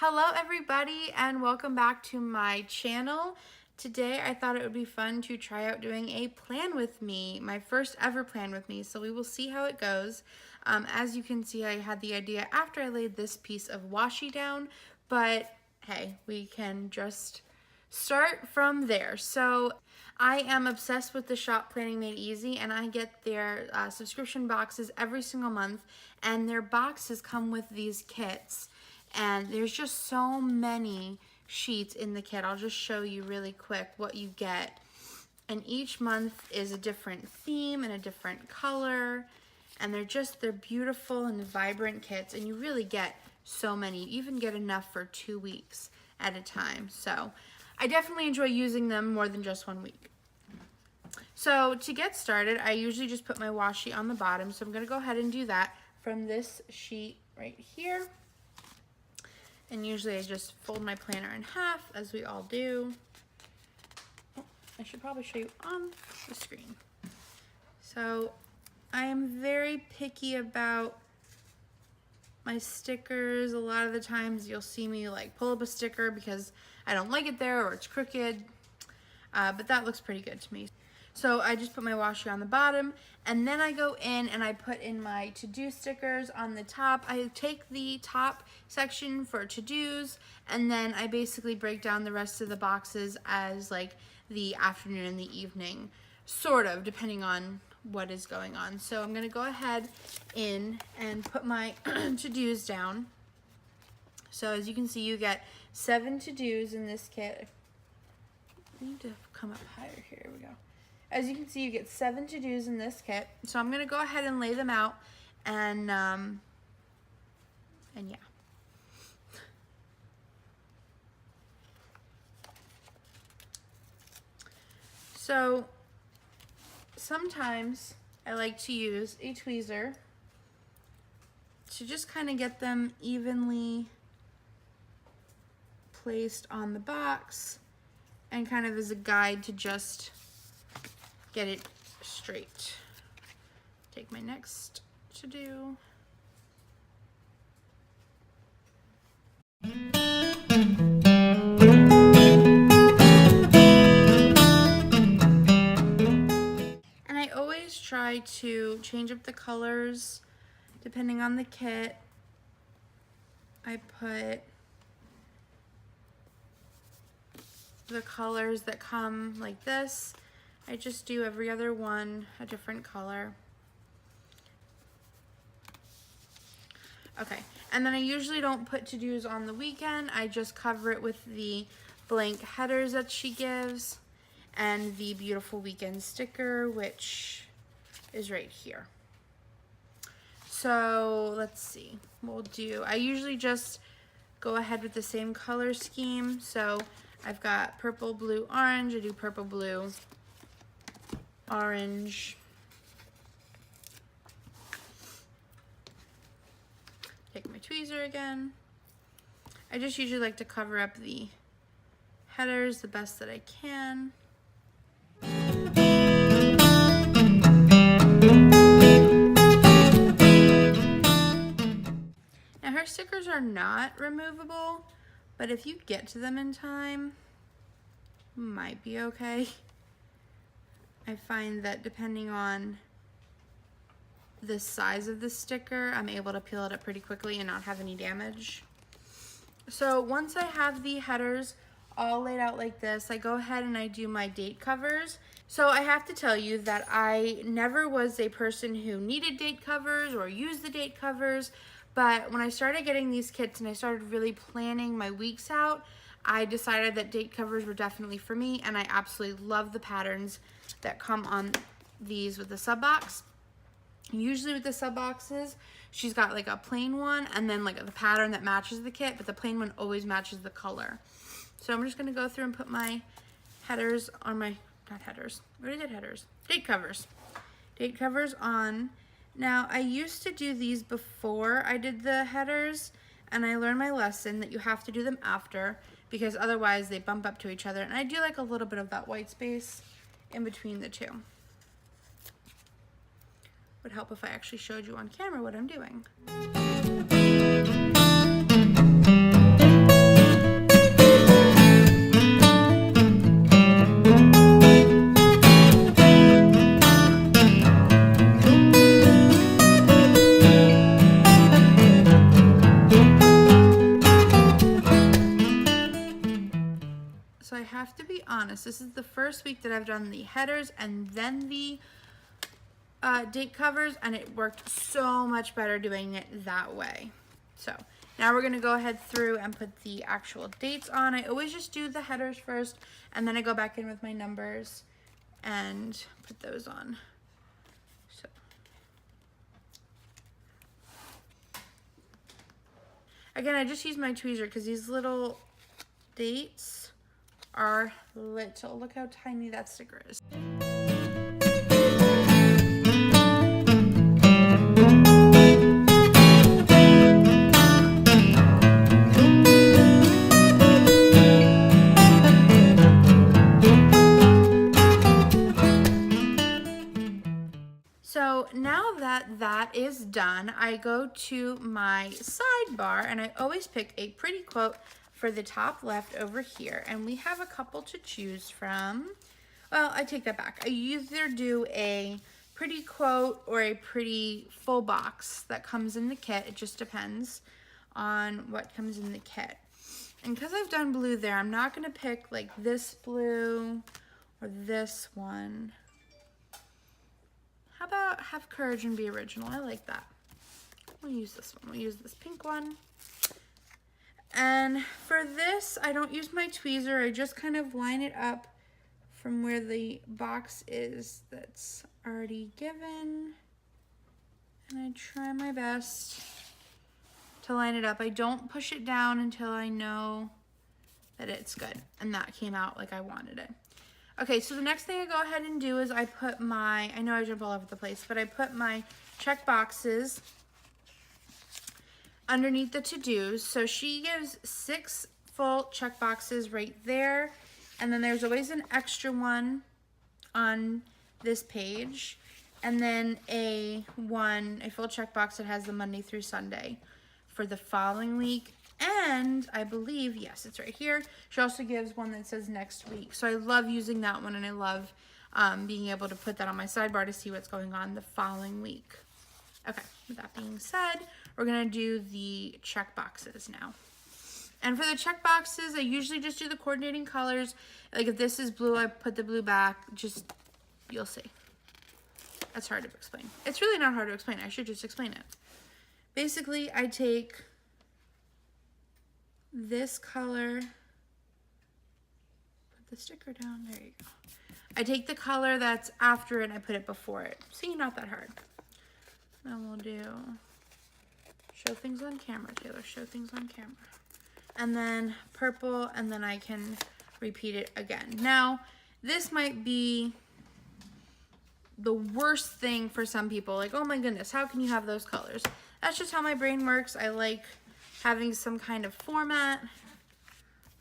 Hello everybody and welcome back to my channel. Today I thought it would be fun to try out doing a plan with me, my first ever plan with me, so we will see how it goes. As you can see, I had the idea after I laid this piece of washi down, but hey, we can just start from there. So I am obsessed with the shop Planning Made Easy, and I get their subscription boxes every single month, and their boxes come with these kits. And there's just so many sheets in the kit. I'll just show you really quick what you get. And each month is a different theme and a different color. And they're beautiful and vibrant kits. And you really get so many. You even get enough for 2 weeks at a time. So I definitely enjoy using them more than just 1 week. So to get started, I usually just put my washi on the bottom. So I'm going to go ahead and do that from this sheet right here. And usually I just fold my planner in half, as we all do. Oh, I should probably show you on the screen. So I am very picky about my stickers. A lot of the times you'll see me like pull up a sticker because I don't like it there or it's crooked. But that looks pretty good to me. So I just put my washi on the bottom, and then I go in and I put in my to-do stickers on the top. I take the top section for to-dos, and then I basically break down the rest of the boxes as like the afternoon and the evening, sort of, depending on what is going on. So I'm gonna go ahead in and put my to-dos down. So as you can see, you get 7 to-dos in this kit. I need to come up higher here, we go. As you can see, you get 7 to-dos in this kit. So I'm gonna go ahead and lay them out and yeah. So sometimes I like to use a tweezer to just kind of get them evenly placed on the box and kind of as a guide to just get it straight. Take my next to do. And I always try to change up the colors depending on the kit. I put the colors that come like this. I just do every other one a different color. Okay, and then I usually don't put to-dos on the weekend. I just cover it with the blank headers that she gives and the beautiful weekend sticker, which is right here. So let's see, I usually just go ahead with the same color scheme. So I've got purple, blue, orange. I do purple, blue, orange. Take my tweezer again. I just usually like to cover up the headers the best that I can. Now her stickers are not removable, but if you get to them in time, might be okay. I find that depending on the size of the sticker, I'm able to peel it up pretty quickly and not have any damage. So once I have the headers all laid out like this, I go ahead and I do my date covers. So I have to tell you that I never was a person who needed date covers or used the date covers, but when I started getting these kits and I started really planning my weeks out, I decided that date covers were definitely for me, and I absolutely love the patterns that come on these with the sub box. Usually with the sub boxes, she's got like a plain one and then like the pattern that matches the kit, but the plain one always matches the color. So I'm just gonna go through and put my headers on my, not headers, I already did headers, date covers. Date covers on. Now I used to do these before I did the headers, and I learned my lesson that you have to do them after because otherwise they bump up to each other. And I do like a little bit of that white space in between the two. Would help if I actually showed you on camera what I'm doing. have to be honest, this is the first week that I've done the headers and then the date covers, and it worked so much better doing it that way. So now we're gonna go ahead through and put the actual dates on. I always just do the headers first, and then I go back in with my numbers and put those on. So again, I just use my tweezer because these little dates are little. Look how tiny that sticker is. So now that that is done, I go to my sidebar and I always pick a pretty quote for the top left over here. And we have a couple to choose from. Well, I take that back. I either do a pretty quote or a pretty full box that comes in the kit. It just depends on what comes in the kit. And because I've done blue there, I'm not going to pick like this blue or this one. How about have courage and be original? I like that. We'll use this one. We'll use this pink one. And for this, I don't use my tweezer. I just kind of line it up from where the box is that's already given. And I try my best to line it up. I don't push it down until I know that it's good. And that came out like I wanted it. Okay, so the next thing I go ahead and do is I put my, I know I jump all over the place, but I put my check boxes underneath the to-dos. So she gives 6 full check boxes right there. And then there's always an extra one on this page. And then a full check box that has the Monday through Sunday for the following week. And I believe, yes, it's right here. She also gives one that says next week. So I love using that one, and I love being able to put that on my sidebar to see what's going on the following week. Okay, with that being said, we're gonna do the check boxes now. And for the check boxes, I usually just do the coordinating colors. Like if this is blue, I put the blue back. Just, you'll see. That's hard to explain. It's really not hard to explain. I should just explain it. Basically, I take this color, put the sticker down, there you go. I take the color that's after it and I put it before it. See, not that hard. Then we'll do, show things on camera, Taylor, show things on camera. And then purple, and then I can repeat it again. Now, this might be the worst thing for some people. Like, oh my goodness, how can you have those colors? That's just how my brain works. I like having some kind of format.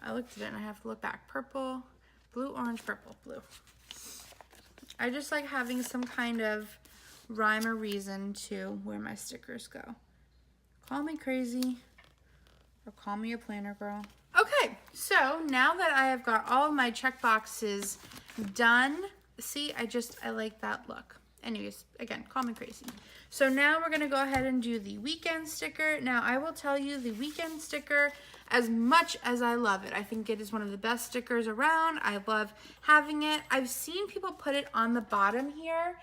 I looked at it and I have to look back. Purple, blue, orange, purple, blue. I just like having some kind of rhyme or reason to where my stickers go. Call me crazy or call me a planner girl. Okay, so now that I have got all of my check boxes done, see, I like that look. Anyways, again, call me crazy. So now we're gonna go ahead and do the weekend sticker. Now I will tell you, the weekend sticker, as much as I love it, I think it is one of the best stickers around. I love having it. I've seen people put it on the bottom here.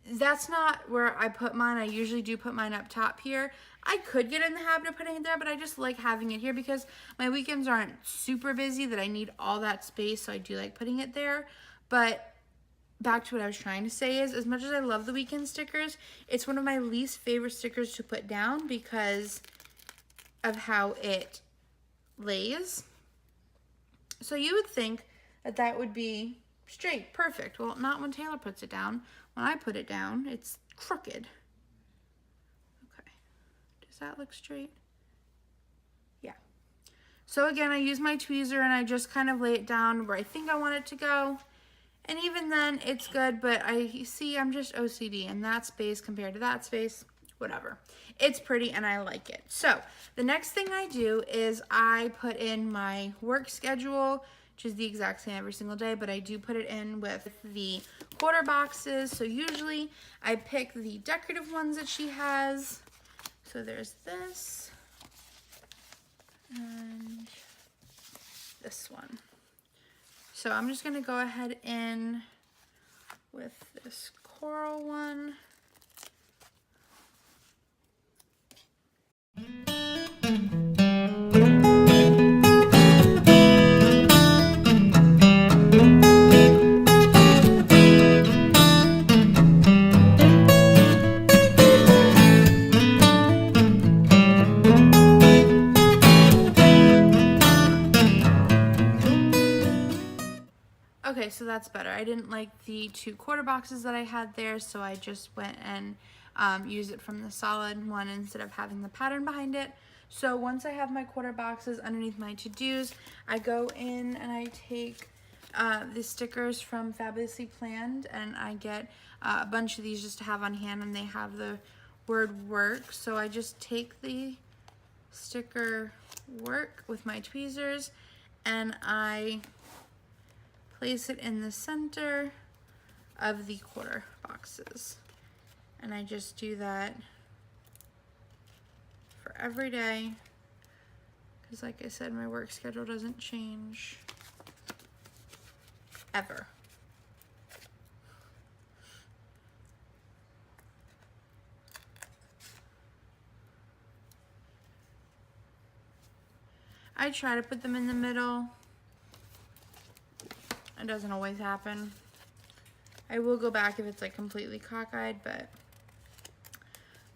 That's not where I put mine. I usually do put mine up top here. I could get in the habit of putting it there, but I just like having it here because my weekends aren't super busy that I need all that space, so I do like putting it there. But back to what I was trying to say is, as much as I love the weekend stickers, it's one of my least favorite stickers to put down because of how it lays. So you would think that that would be straight, perfect. Well, not when Taylor puts it down. When I put it down, it's crooked. Okay, does that look straight? Yeah. So again, I use my tweezer and I just kind of lay it down where I think I want it to go. And even then, it's good, but I'm just OCD, and that space compared to that space, whatever. It's pretty, and I like it. So, the next thing I do is I put in my work schedule, which is the exact same every single day, but I do put it in with the quarter boxes. So, usually, I pick the decorative ones that she has. So, there's this, and this one. So I'm just gonna go ahead in with this coral one. Okay, so that's better. I didn't like the 2 quarter boxes that I had there, so I just went and used it from the solid one instead of having the pattern behind it. So once I have my quarter boxes underneath my to-dos, I go in and I take the stickers from Fabulously Planned, and I get a bunch of these just to have on hand, and they have the word work. So I just take the sticker work with my tweezers and I place it in the center of the quarter boxes. And I just do that for every day, because like I said, my work schedule doesn't change ever. I try to put them in the middle. It doesn't always happen. I will go back if it's like completely cockeyed, but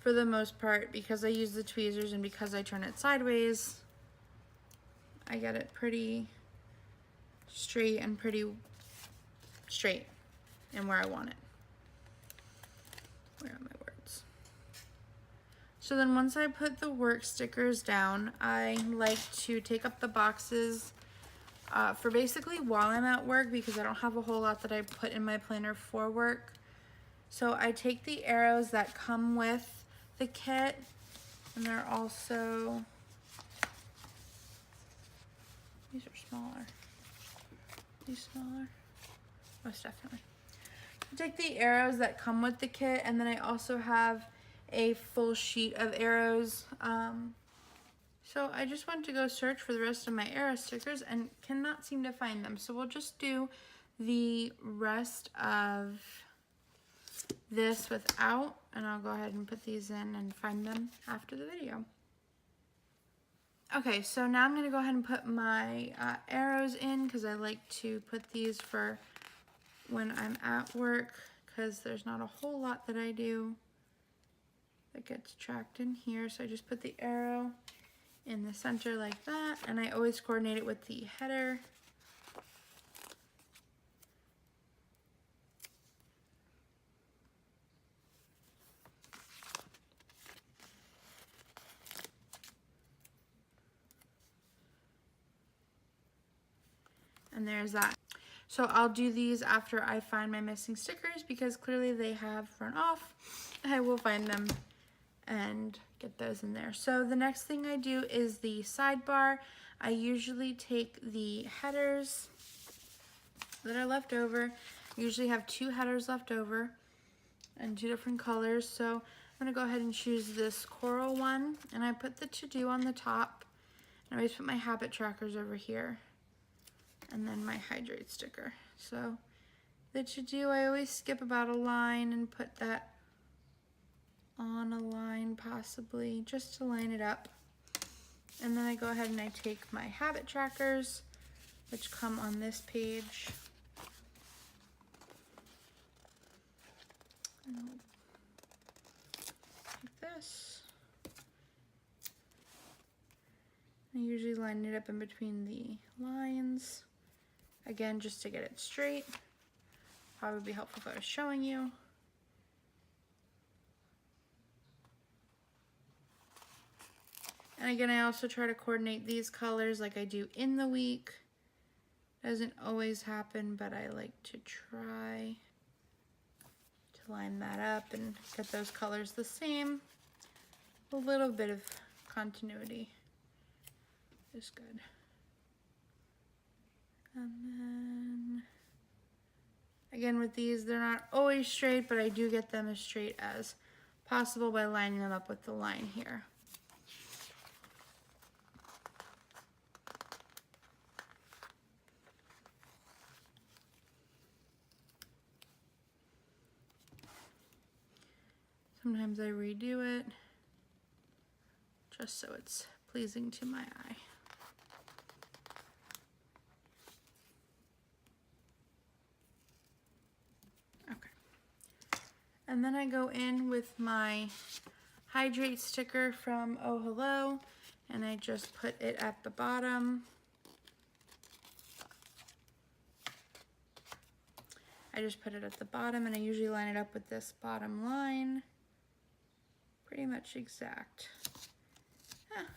for the most part, because I use the tweezers and because I turn it sideways, I get it pretty straight and pretty straight and where I want it. Where are my words? So then once I put the work stickers down, I like to take up the boxes for basically while I'm at work, because I don't have a whole lot that I put in my planner for work. So I take the arrows that come with the kit, and they're also, these are smaller. These smaller? Most definitely. I take the arrows that come with the kit, and then I also have a full sheet of arrows. So I just went to go search for the rest of my arrow stickers and cannot seem to find them. So we'll just do the rest of this without, and I'll go ahead and put these in and find them after the video. Okay, so now I'm gonna go ahead and put my arrows in, because I like to put these for when I'm at work, because there's not a whole lot that I do that gets tracked in here. So I just put the arrow in the center like that, and I always coordinate it with the header. And there's that. So I'll do these after I find my missing stickers, because clearly they have run off. I will find them and get those in there. So the next thing I do is the sidebar. I usually take the headers that are left over. I usually have 2 headers left over and 2 different colors. So I'm gonna go ahead and choose this coral one, and I put the to-do on the top, and I always put my habit trackers over here, and then my hydrate sticker. So the to-do, I always skip about a line and put that on a line, possibly just to line it up. And then I go ahead and I take my habit trackers, which come on this page, like this. I usually line it up in between the lines, again, just to get it straight. Probably would be helpful if I was showing you. And again, I also try to coordinate these colors like I do in the week. Doesn't always happen, but I like to try to line that up and get those colors the same. A little bit of continuity is good. And then, again with these, they're not always straight, but I do get them as straight as possible by lining them up with the line here. Sometimes I redo it just so it's pleasing to my eye. Okay. And then I go in with my hydrate sticker from Oh Hello, and I just put it at the bottom. I just put it at the bottom, and I usually line it up with this bottom line. Pretty much exact.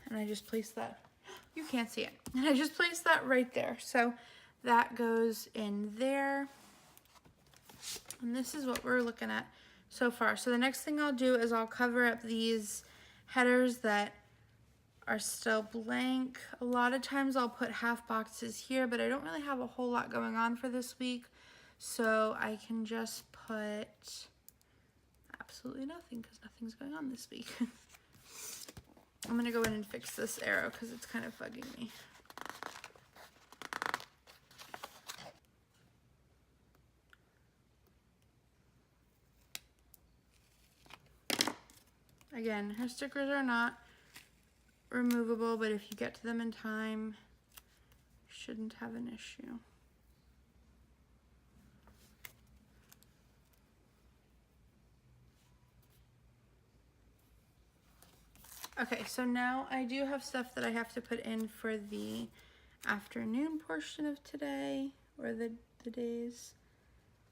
And I just place that, you can't see it, and I just place that right there. So that goes in there. And this is what we're looking at so far. So the next thing I'll do is I'll cover up these headers that are still blank. A lot of times I'll put half boxes here, but I don't really have a whole lot going on for this week. So I can just put absolutely nothing because nothing's going on this week. I'm gonna go in and fix this arrow because it's kind of bugging me. Again, her stickers are not removable, but if you get to them in time, you shouldn't have an issue. Okay, so now I do have stuff that I have to put in for the afternoon portion of today, or the days.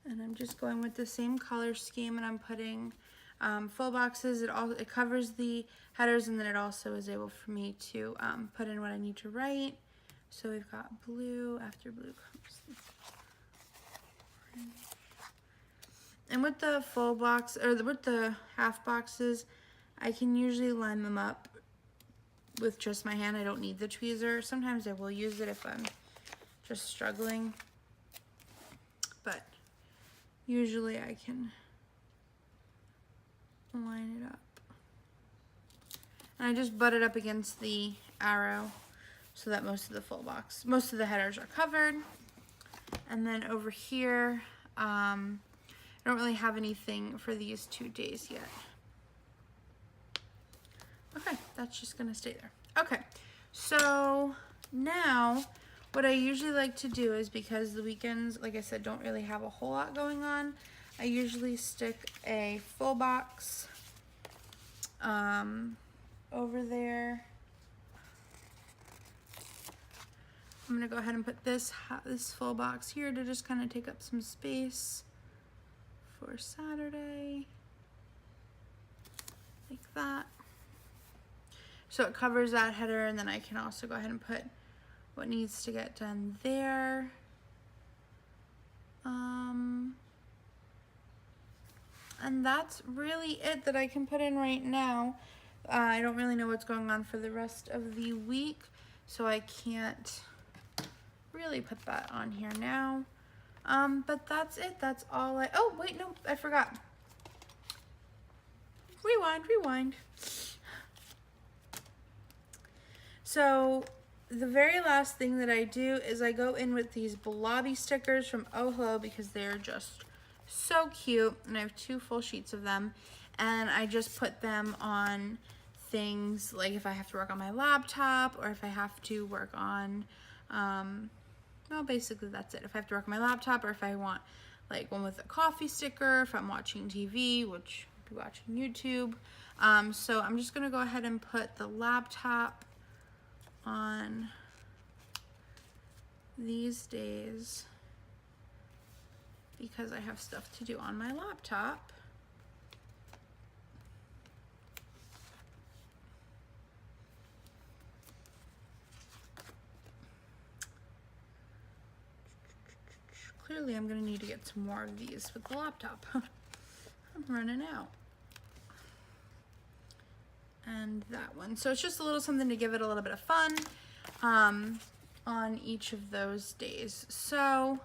And I'm just going with the same color scheme, and I'm putting full boxes. It covers the headers, and then it also is able for me to put in what I need to write. So we've got blue, after blue comes the orange. And with the full box, or with the half boxes, I can usually line them up with just my hand. I don't need the tweezer. Sometimes I will use it if I'm just struggling, but usually I can line it up. And I just butt it up against the arrow so that most of the headers are covered. And then over here, I don't really have anything for these 2 days yet. Okay, that's just gonna stay there. Okay, so now what I usually like to do is, because the weekends, like I said, don't really have a whole lot going on, I usually stick a full box over there. I'm gonna go ahead and put this full box here to just kind of take up some space for Saturday, like that. So it covers that header, and then I can also go ahead and put what needs to get done there. And that's really it that I can put in right now. I don't really know what's going on for the rest of the week, so I can't really put that on here now. But that's it. That's all oh, wait, no, I forgot. Rewind. So the very last thing that I do is I go in with these blobby stickers from Oh Hello, because they're just so cute, and I have 2 full sheets of them, and I just put them on things like if I have to work on my laptop, or if I have to work on, well, basically that's it. If I have to work on my laptop, or if I want like one with a coffee sticker, if I'm watching TV, which I'll be watching YouTube. So I'm just gonna go ahead and put the laptop on these days because I have stuff to do on my laptop. Clearly I'm gonna need to get some more of these with the laptop. I'm running out. And that one. So it's just a little something to give it a little bit of fun on each of those days. So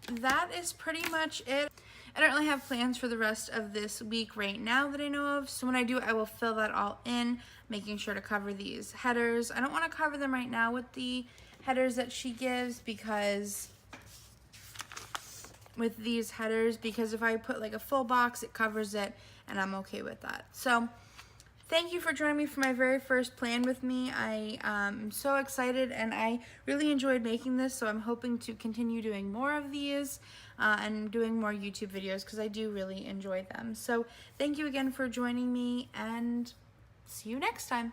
that is pretty much it. I don't really have plans for the rest of this week right now that I know of. So when I do, I will fill that all in, making sure to cover these headers. I don't want to cover them right now with the headers that she gives because with these headers, because if I put like a full box, it covers it, and I'm okay with that. So thank you for joining me for my very first plan with me. I am so excited, and I really enjoyed making this, so I'm hoping to continue doing more of these and doing more YouTube videos, because I do really enjoy them. So thank you again for joining me, and see you next time.